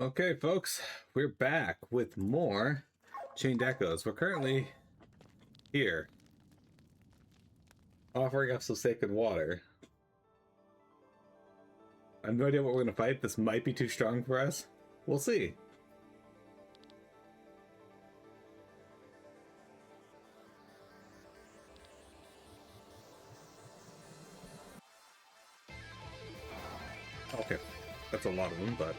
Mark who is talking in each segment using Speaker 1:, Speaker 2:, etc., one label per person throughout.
Speaker 1: Okay, folks, we're back with more Chained Echoes. We're currently here, offering up some sacred water. I have no idea what we're going to fight. This might be too strong for us. We'll see. Okay, that's a lot of them, but...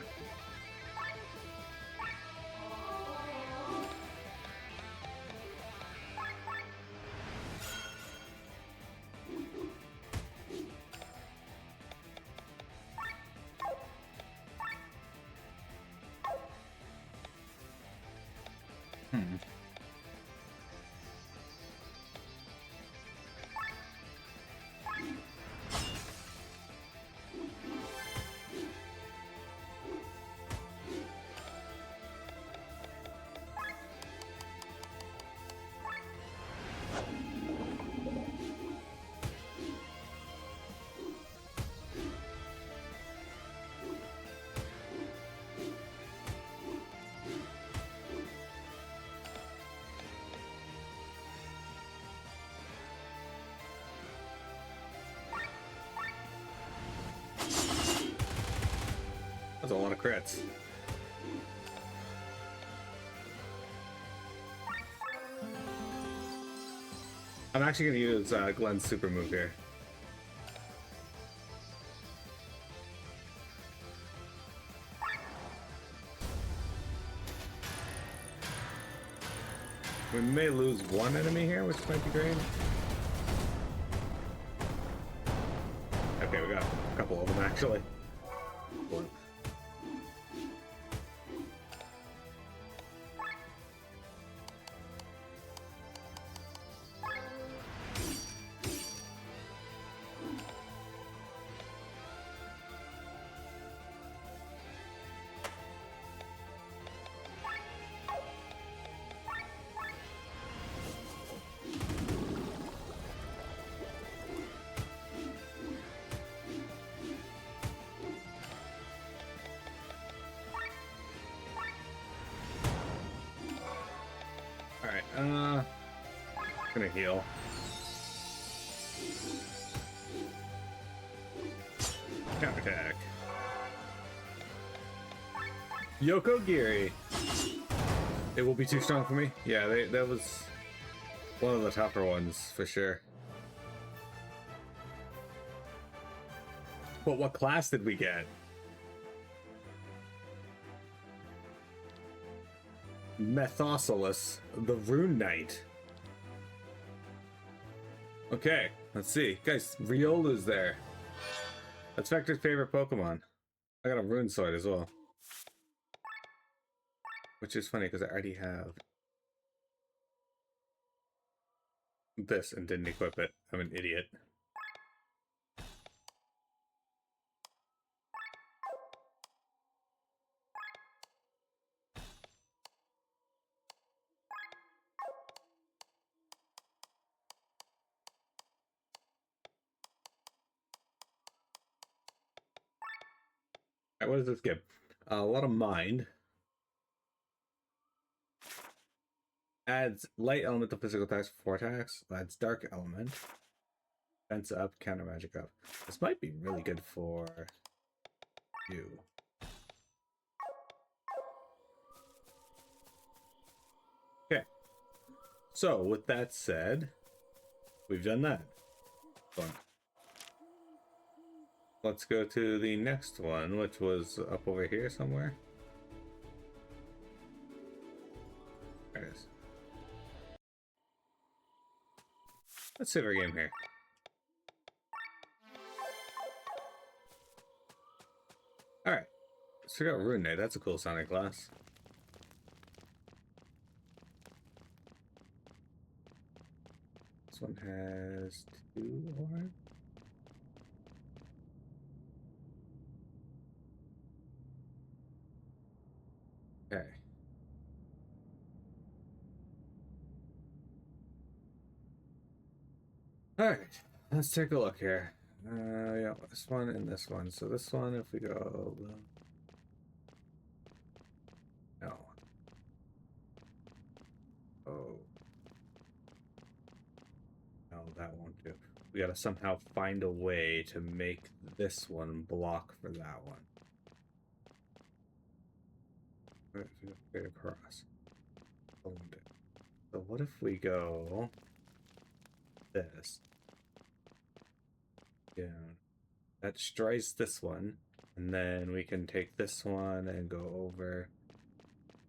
Speaker 1: Hmm. That's a lot of crits. I'm actually going to use Glenn's super move here. We may lose one enemy here, which might be great. Okay, we got a couple of them, actually. One. Alright, gonna heal. Counterattack. Yoko Giri. It will be too strong for me? Yeah, that was one of the tougher ones, for sure. But what class did we get? Methosalus, the Rune Knight. Okay, let's see. Guys, Riola's there. That's Vector's favorite Pokemon. I got a Rune Sword as well. Which is funny because I already have this and didn't equip it. I'm an idiot. Alright, what does this give? A lot of mind. Adds light element to physical attacks for 4 attacks. Adds dark element. Defense up, counter magic up. This might be really good for you. Okay. So, with that said, we've done that. Fun. Let's go to the next one, which was up over here somewhere. There it is. Let's save our game here. Alright. So we got Rune Knight. That's a cool sounding class. This one has 2 horns. Okay. Alright, let's take a look here. Yeah, this one and this one. So this one, if we go... We gotta somehow find a way to make this one block for that one. Straight across. So what if we go this down? That destroys this one, and then we can take this one and go over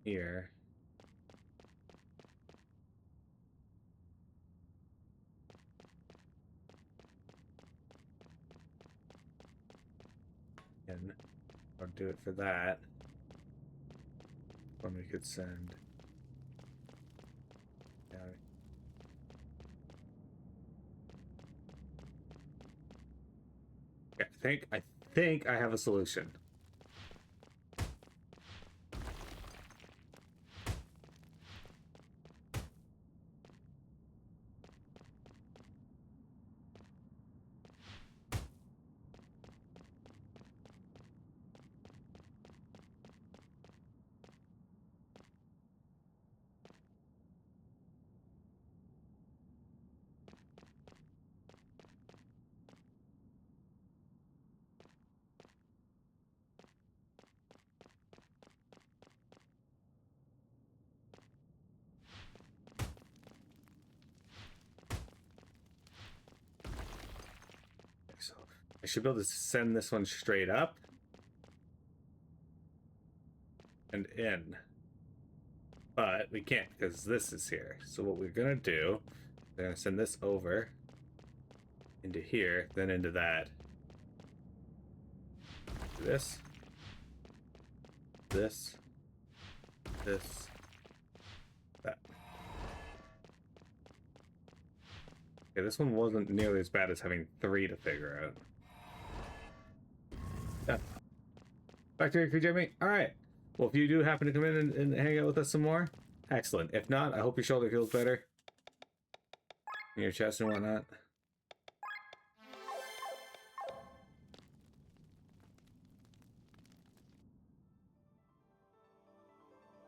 Speaker 1: here. And I'll do it for that. When we could send down. Okay, I think I have a solution. So I should be able to send this one straight up and in. But we can't because this is here. So what we're gonna do, we're gonna send this over into here, then into that. This. This. This. That. Okay, this one wasn't nearly as bad as having 3 to figure out. Yeah. Back to you, Jamie. Alright. Well, if you do happen to come in and hang out with us some more, excellent. If not, I hope your shoulder feels better. And your chest and whatnot.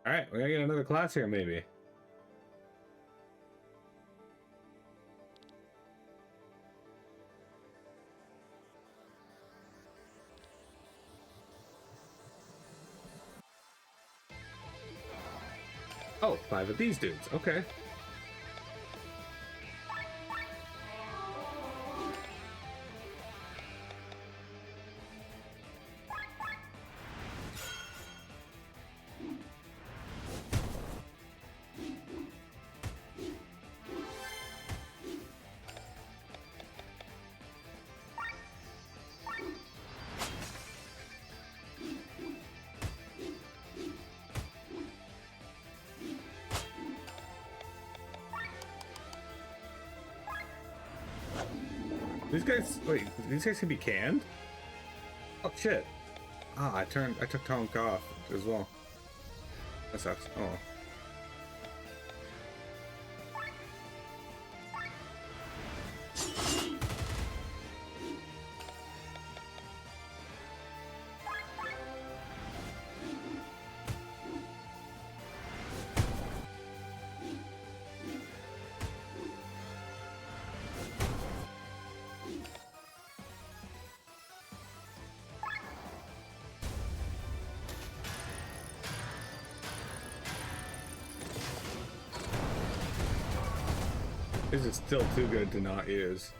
Speaker 1: Alright, we're gonna get another class here, maybe. Oh, 5 of these dudes. Okay. These guys, wait, these guys can be canned? Oh shit. Ah, I took Tonk off as well. That sucks. Oh well. This is still too good to not use.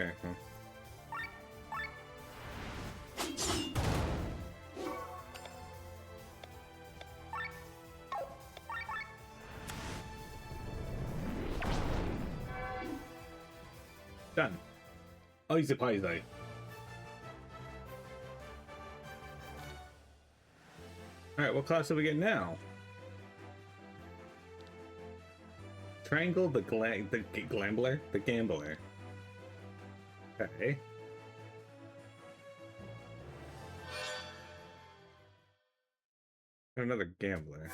Speaker 1: Okay, well. Done. Easy peasy. Alright, what class do we get now? Triangle the Gambler? The Gambler. Okay. Another Gambler.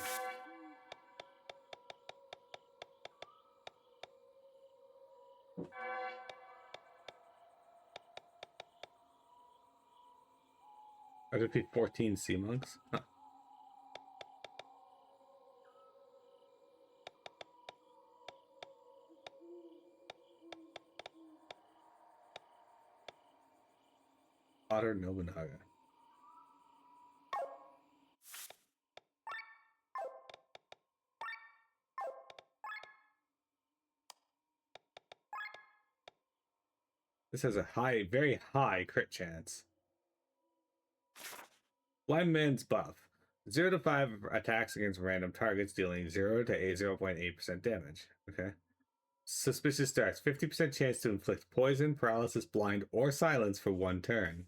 Speaker 1: I'd just be 14 sea monks. Huh. Otter Nobunaga. This has a high, very high crit chance. Blind Man's Buff. 0 to 5 attacks against random targets, dealing 0 to 0.8% damage. Okay. Suspicious Darts. 50% chance to inflict poison, paralysis, blind, or silence for 1 turn.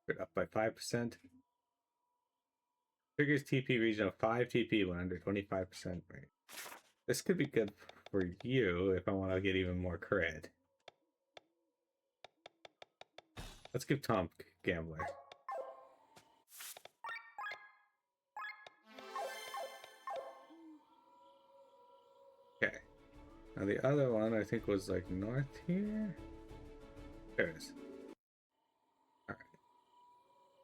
Speaker 1: Crit up by 5%. Triggers TP region of 5 TP when under 25% range. This could be good for you if I want to get even more crit. Let's give Tom Gambler. Okay. Now the other one I think was like north here. There it is. Alright.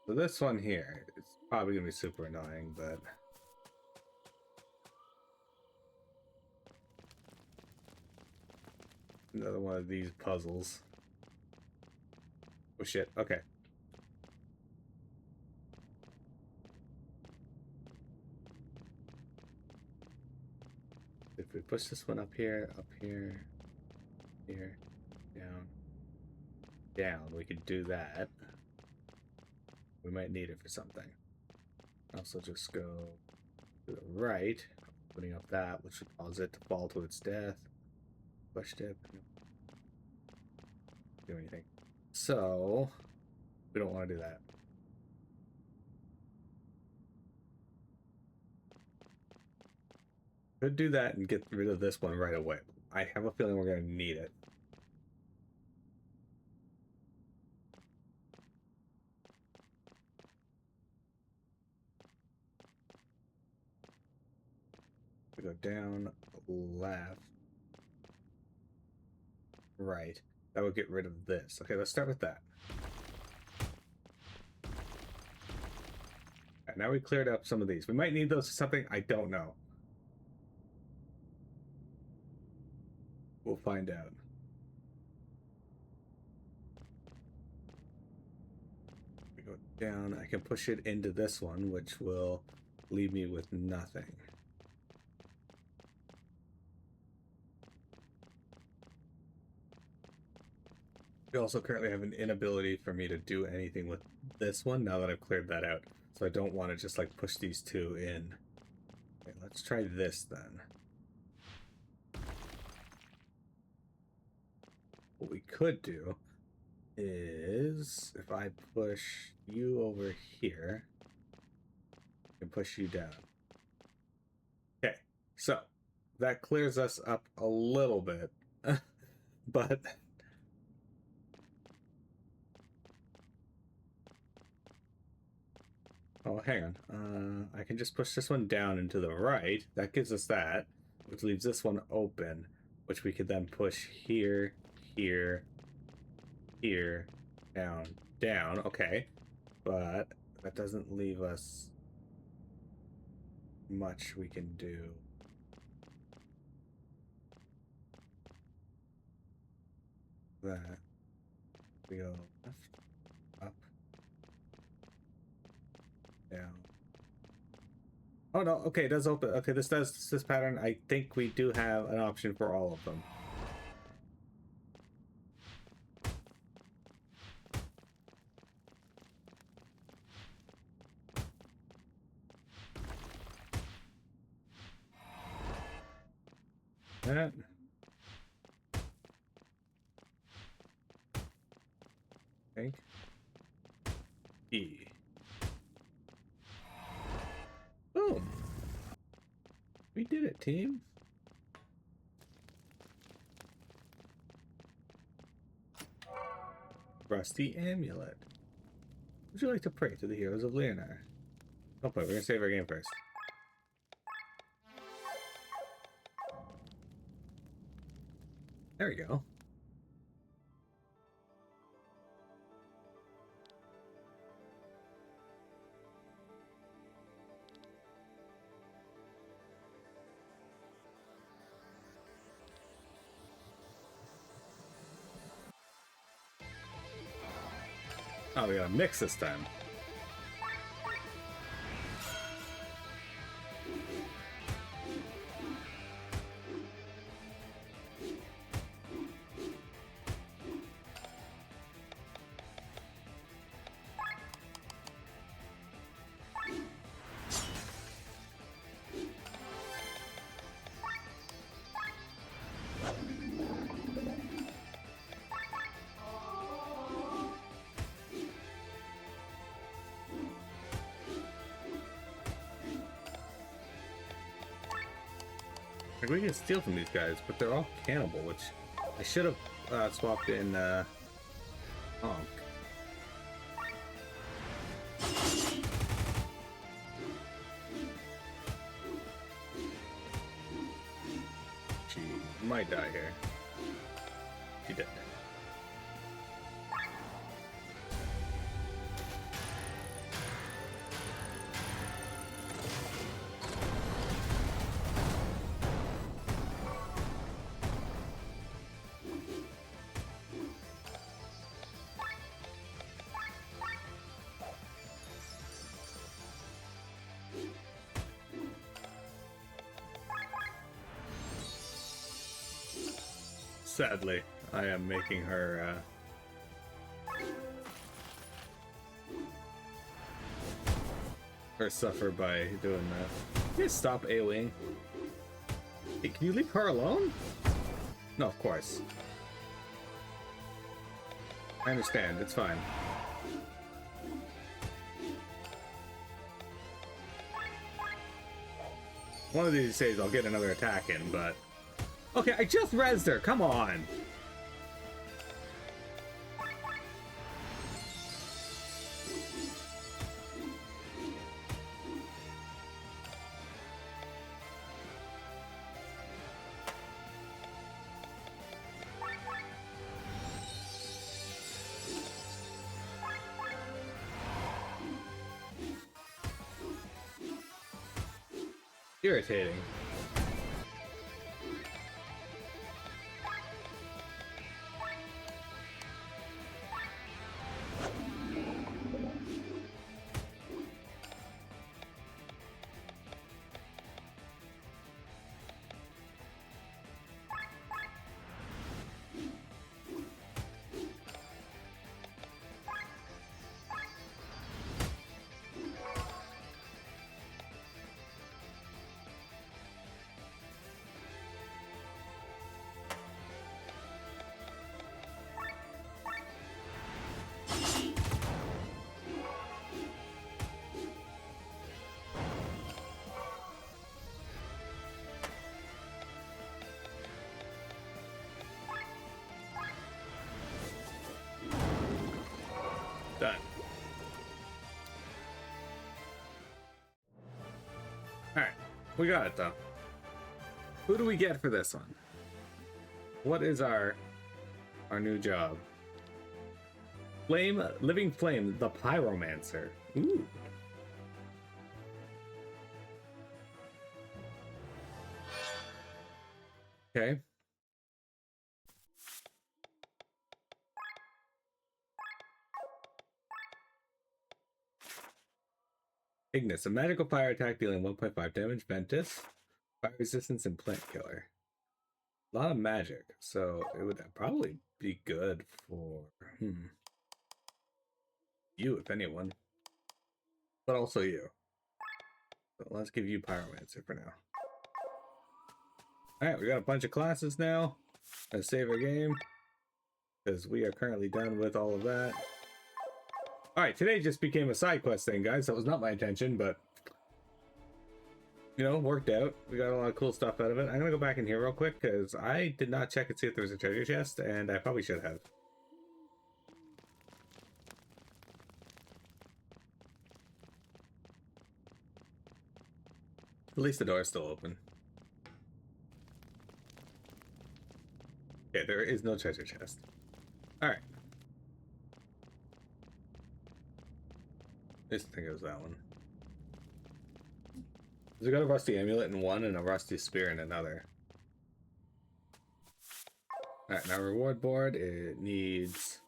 Speaker 1: So this one here, it's probably gonna be super annoying, but another one of these puzzles. Oh shit, okay. If we push this one up here, here, down, down, we could do that. We might need it for something. Also just go to the right, opening up that, which should cause it to fall to its death. Push dip. Do anything. So, we don't want to do that. Could do that and get rid of this one right away. I have a feeling we're going to need it. We go down, left, right. That would get rid of this. Okay, let's start with that. Right, now we cleared up some of these. We might need those for something. I don't know. We'll find out. We go down. I can push it into this one, which will leave me with nothing. We also currently have an inability for me to do anything with this one now that I've cleared that out. So I don't want to just like push these two in. Okay, let's try this then. What we could do is if I push you over here, I can push you down. Okay, so that clears us up a little bit, but oh, hang on. I can just push this one down and to the right. That gives us that, which leaves this one open, which we could then push here, here, here, down, down. Okay, but that doesn't leave us much we can do. That we go left, up, down. Oh no, okay, it does open. Okay, this pattern. I think we do have an option for all of them. That. Think. E. Boom. We did it, team. Rusty Amulet. Would you like to pray to the heroes of Leonard? Oh, but we're gonna save our game first. There we go. Oh, we gotta mix this time. Like, we can steal from these guys, but they're all cannibal, which I should have swapped in Honk. She might die here. She did. Sadly, I am making her suffer by doing that. Can you stop AoEing? Hey, can you leave her alone? No, of course. I understand, it's fine. One of these days I'll get another attack in, but... Okay, I just rezzed her, come on! Irritating. Done. Alright, we got it though. Who do we get for this one? What is our new job? Living Flame, the Pyromancer. Ooh. Okay. Ignis, a magical fire attack dealing 1.5 damage. Ventus, fire resistance, and plant killer. A lot of magic, so it would probably be good for you, if anyone. But also you. So let's give you Pyromancer for now. Alright, we got a bunch of classes now. Let's save our game, because we are currently done with all of that. Alright, today just became a side quest thing, guys. That was not my intention, but... you know, worked out. We got a lot of cool stuff out of it. I'm gonna go back in here real quick, because I did not check and see if there was a treasure chest, and I probably should have. At least the door's still open. Okay, there is no treasure chest. Alright. I just think it was that one. We got a rusty amulet in one and a rusty spear in another. Alright, now reward board, it needs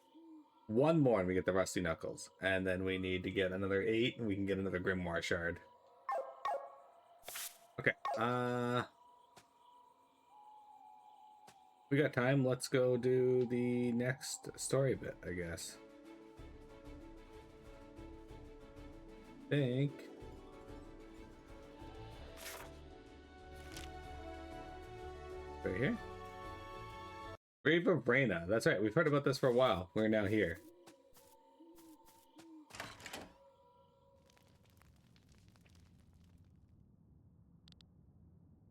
Speaker 1: One more and we get the Rusty Knuckles. And then we need to get another 8 and we can get another Grimoire Shard. Okay, we got time. Let's go do the next story bit, I guess. Think. Right here? Grave of Reyna. That's right, we've heard about this for a while. We're now here.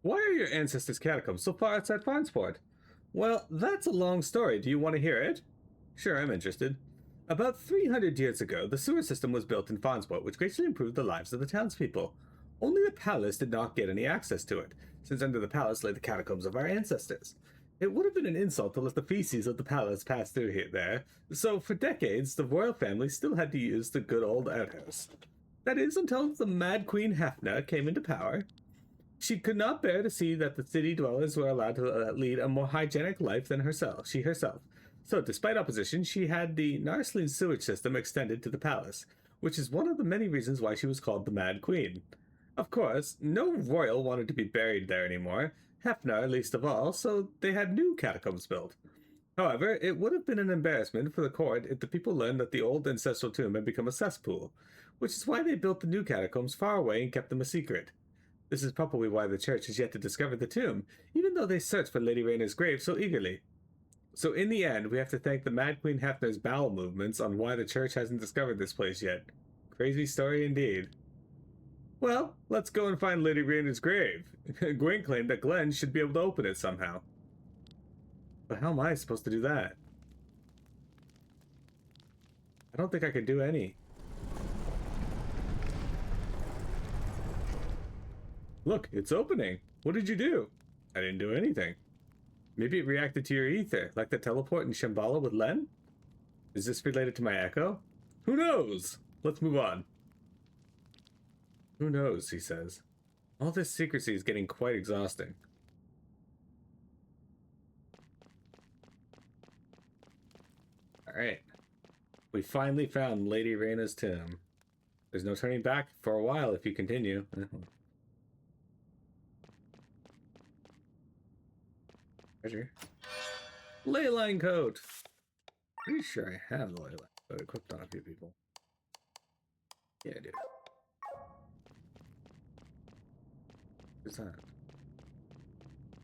Speaker 1: Why are your ancestors' catacombs so far outside Farnsport? Well, that's a long story. Do you want to hear it? Sure, I'm interested. About 300 years ago, the sewer system was built in Farnsport, which greatly improved the lives of the townspeople. Only the palace did not get any access to it, since under the palace lay the catacombs of our ancestors. It would have been an insult to let the feces of the palace pass through here there, so for decades the royal family still had to use the good old outhouse. That is, until the Mad Queen Hefna came into power. She could not bear to see that the city dwellers were allowed to lead a more hygienic life than she herself. So, despite opposition, she had the Narslin sewage system extended to the palace, which is one of the many reasons why she was called the Mad Queen. Of course, no royal wanted to be buried there anymore, Hefner least of all, so they had new catacombs built. However, it would have been an embarrassment for the court if the people learned that the old ancestral tomb had become a cesspool, which is why they built the new catacombs far away and kept them a secret. This is probably why the church has yet to discover the tomb, even though they searched for Lady Reyna's grave so eagerly. So in the end, we have to thank the Mad Queen Hefner's bowel movements on why the church hasn't discovered this place yet. Crazy story indeed. Well, let's go and find Lady Reyna's grave. Gwen claimed that Glenn should be able to open it somehow. But how am I supposed to do that? I don't think I could do any. Look, it's opening. What did you do? I didn't do anything. Maybe it reacted to your ether, like the teleport in Shambhala with Len? Is this related to my echo? Who knows? Let's move on. Who knows, he says. All this secrecy is getting quite exhausting. Alright. We finally found Lady Reyna's tomb. There's no turning back for a while if you continue. Treasure. Leyline coat! Pretty sure I have the leyline coat equipped on a few people. Yeah, I do. What's that?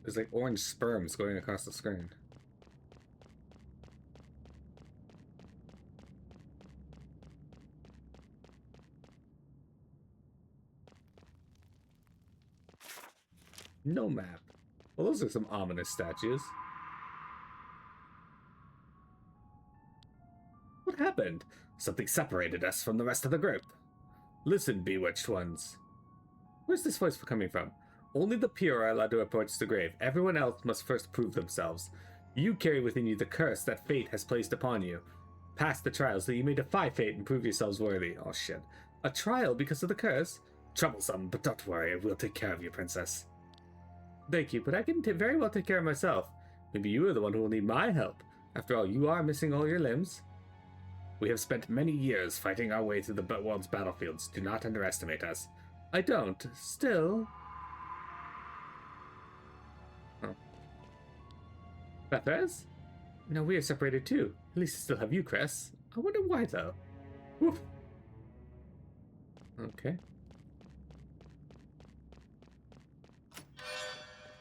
Speaker 1: There's like orange sperms going across the screen. No map. Well, those are some ominous statues. What happened? Something separated us from the rest of the group. Listen, bewitched ones. Where's this voice coming from? Only the pure are allowed to approach the grave. Everyone else must first prove themselves. You carry within you the curse that fate has placed upon you. Pass the trial so you may defy fate and prove yourselves worthy. Oh shit. A trial because of the curse? Troublesome, but don't worry, we'll take care of you, princess. Thank you, but I can very well take care of myself. Maybe you are the one who will need my help. After all, you are missing all your limbs. We have spent many years fighting our way through the world's battlefields. Do not underestimate us. I don't. Still. Oh. Bethres? No, we are separated too. At least I still have you, Cress. I wonder why, though. Woof. Okay.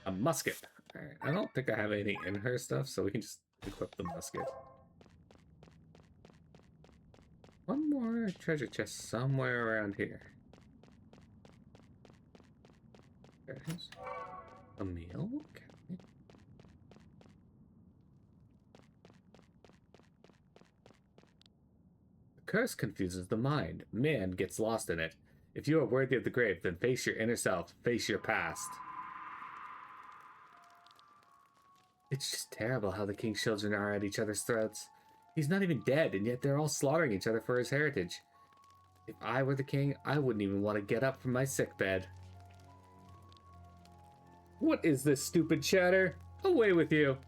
Speaker 1: A musket. Alright, I don't think I have any in her stuff, so we can just equip the musket. One more treasure chest somewhere around here. There it is. A meal? Okay. The curse confuses the mind. Man gets lost in it. If you are worthy of the grave, then face your inner self. Face your past. It's just terrible how the king's children are at each other's throats. He's not even dead, and yet they're all slaughtering each other for his heritage. If I were the king, I wouldn't even want to get up from my sickbed. What is this stupid chatter? Away with you!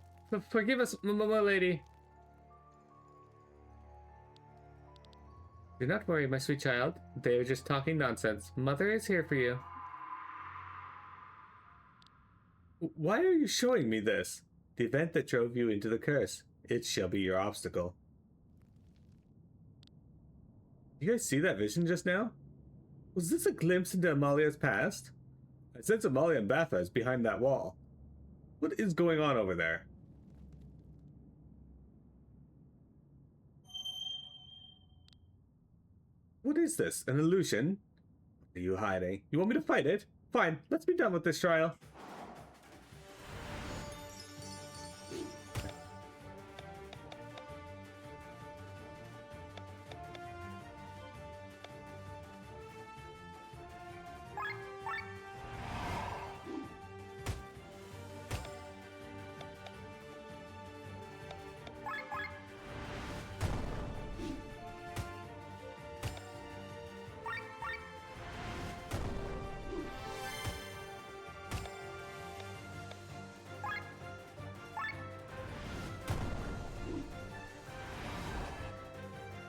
Speaker 1: Forgive us, my lady. Do not worry, my sweet child. They are just talking nonsense. Mother is here for you. Why are you showing me this? The event that drove you into the curse. It shall be your obstacle. You guys see that vision just now? Was this a glimpse into Amalia's past? I sense Amalia and Batha is behind that wall. What is going on over there? What is this? An illusion? What are you hiding? You want me to fight it? Fine, let's be done with this trial.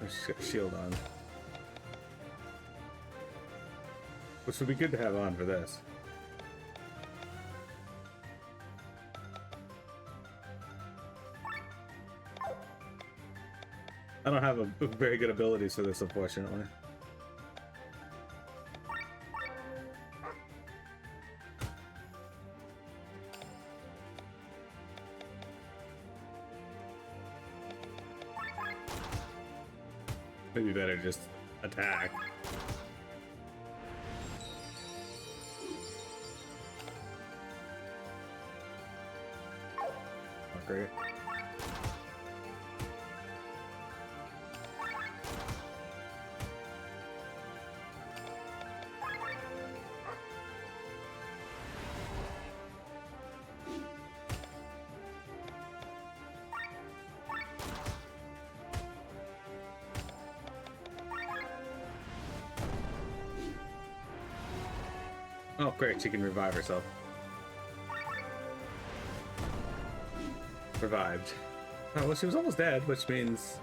Speaker 1: She's got a shield on. Which would be good to have on for this. I don't have a very good abilities for this, unfortunately. Maybe better just attack. Not great. Oh, great, she can revive herself. Revived. Oh, well, she was almost dead, which means...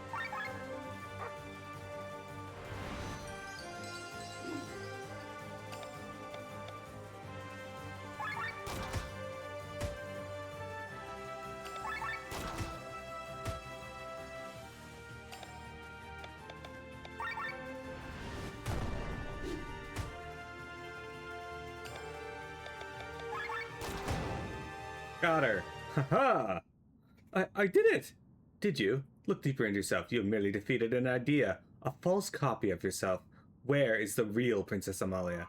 Speaker 1: Got her. Haha! I did it! Did you? Look deeper into yourself. You have merely defeated an idea. A false copy of yourself. Where is the real Princess Amalia?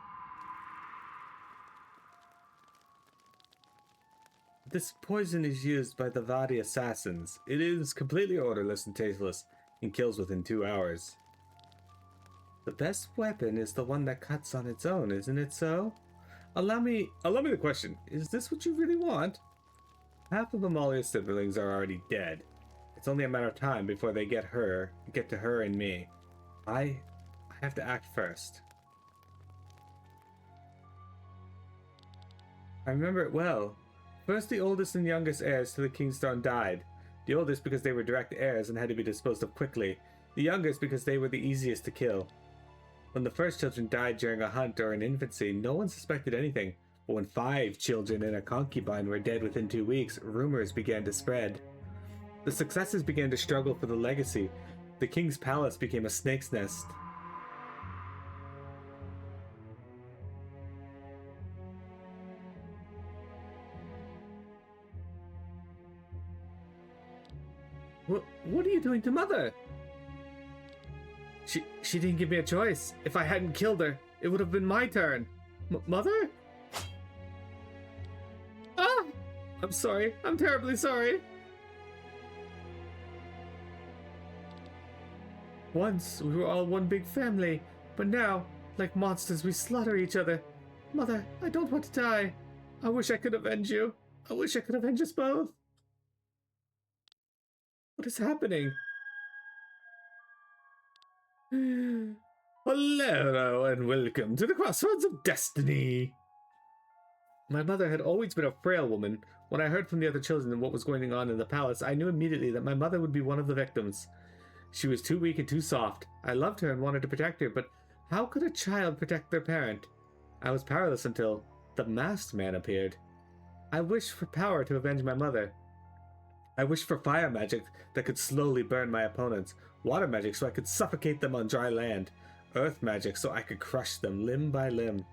Speaker 1: This poison is used by the Vadi assassins. It is completely odorless and tasteless, and kills within 2 hours. The best weapon is the one that cuts on its own, isn't it so? Allow me the question. Is this what you really want? Half of Amalia's siblings are already dead. It's only a matter of time before they get to her and me. I have to act first. I remember it well. First, the oldest and youngest heirs to the King's Throne died. The oldest because they were direct heirs and had to be disposed of quickly. The youngest because they were the easiest to kill. When the first children died during a hunt or in infancy, no one suspected anything. But when 5 children and a concubine were dead within 2 weeks, rumors began to spread. The successors began to struggle for the legacy. The king's palace became a snake's nest. What are you doing to Mother? She didn't give me a choice. If I hadn't killed her, it would have been my turn. Mother? Ah! I'm sorry. I'm terribly sorry. Once, we were all one big family, but now, like monsters, we slaughter each other. Mother, I don't want to die. I wish I could avenge you. I wish I could avenge us both. What is happening? Hello and welcome to the Crossroads of Destiny. My mother had always been a frail woman. When I heard from the other children what was going on in the palace, I knew immediately that my mother would be one of the victims. She was too weak and too soft. I loved her and wanted to protect her, but how could a child protect their parent? I was powerless until the masked man appeared. I wished for power to avenge my mother. I wished for fire magic that could slowly burn my opponents, water magic so I could suffocate them on dry land, earth magic so I could crush them limb by limb.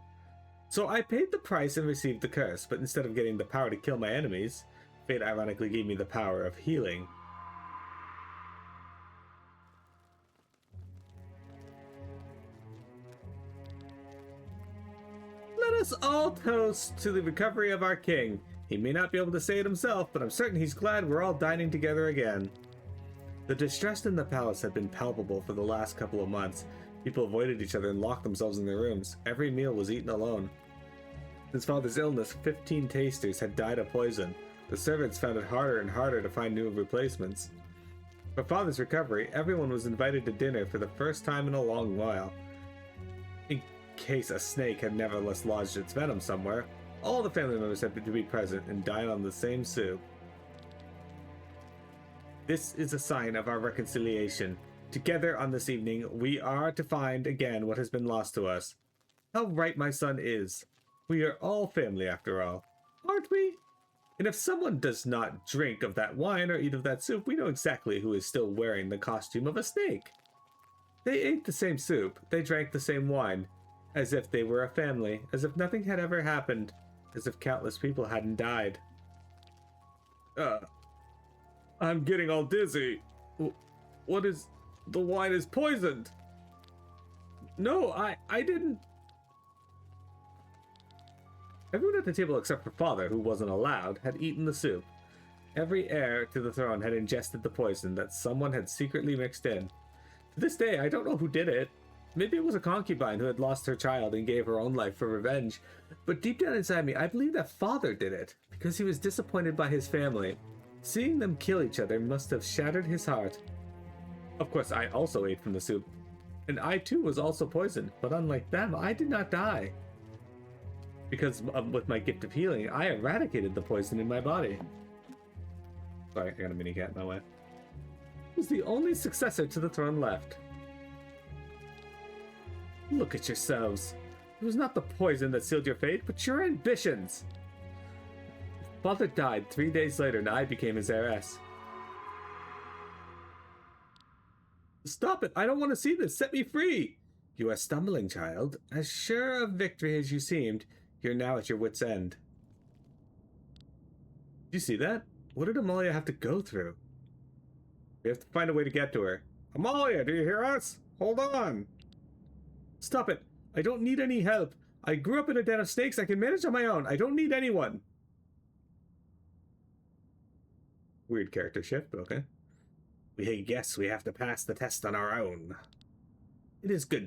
Speaker 1: So I paid the price and received the curse, but instead of getting the power to kill my enemies, fate ironically gave me the power of healing. Let us all toast to the recovery of our king. He may not be able to say it himself, but I'm certain he's glad we're all dining together again. The distress in the palace had been palpable for the last couple of months. People avoided each other and locked themselves in their rooms. Every meal was eaten alone. Since father's illness, 15 tasters had died of poison. The servants found it harder and harder to find new replacements. For father's recovery, everyone was invited to dinner for the first time in a long while. In case a snake had nevertheless lodged its venom somewhere, all the family members had to be present and dine on the same soup. This is a sign of our reconciliation. Together on this evening, we are to find again what has been lost to us. How right my son is. We are all family after all, aren't we? And if someone does not drink of that wine or eat of that soup, we know exactly who is still wearing the costume of a snake. They ate the same soup, they drank the same wine, as if they were a family, as if nothing had ever happened, as if countless people hadn't died. I'm getting all dizzy. What is... The wine is poisoned. No, I didn't... Everyone at the table except for father, who wasn't allowed, had eaten the soup. Every heir to the throne had ingested the poison that someone had secretly mixed in. To this day, I don't know who did it. Maybe it was a concubine who had lost her child and gave her own life for revenge. But deep down inside me, I believe that father did it, because he was disappointed by his family. Seeing them kill each other must have shattered his heart. Of course, I also ate from the soup. And I too was also poisoned, but unlike them, I did not die. Because with my gift of healing, I eradicated the poison in my body. Sorry, I got a mini cat in my way. He was the only successor to the throne left. Look at yourselves. It was not the poison that sealed your fate, but your ambitions. Father died 3 days later and I became his heiress. Stop it! I don't want to see this! Set me free! You are stumbling, child. As sure of victory as you seemed, you're now at your wit's end. Do you see that? What did Amalia have to go through? We have to find a way to get to her. Amalia, do you hear us? Hold on! Stop it! I don't need any help. I grew up in a den of snakes. I can manage on my own. I don't need anyone. Weird character shift, but okay. We guess we have to pass the test on our own. It is good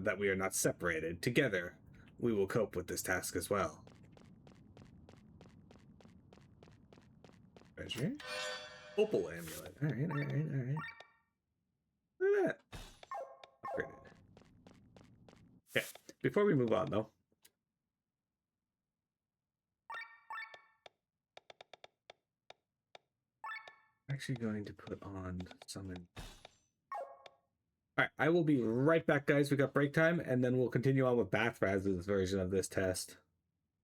Speaker 1: that we are not separated. Together, we will cope with this task as well. Treasure? Opal amulet. Alright. Look at that. Upgraded. Okay, before we move on though. I'm actually going to put on summon. Alright, I will be right back, guys. We got break time, and then we'll continue on with Bathraz's version of this test.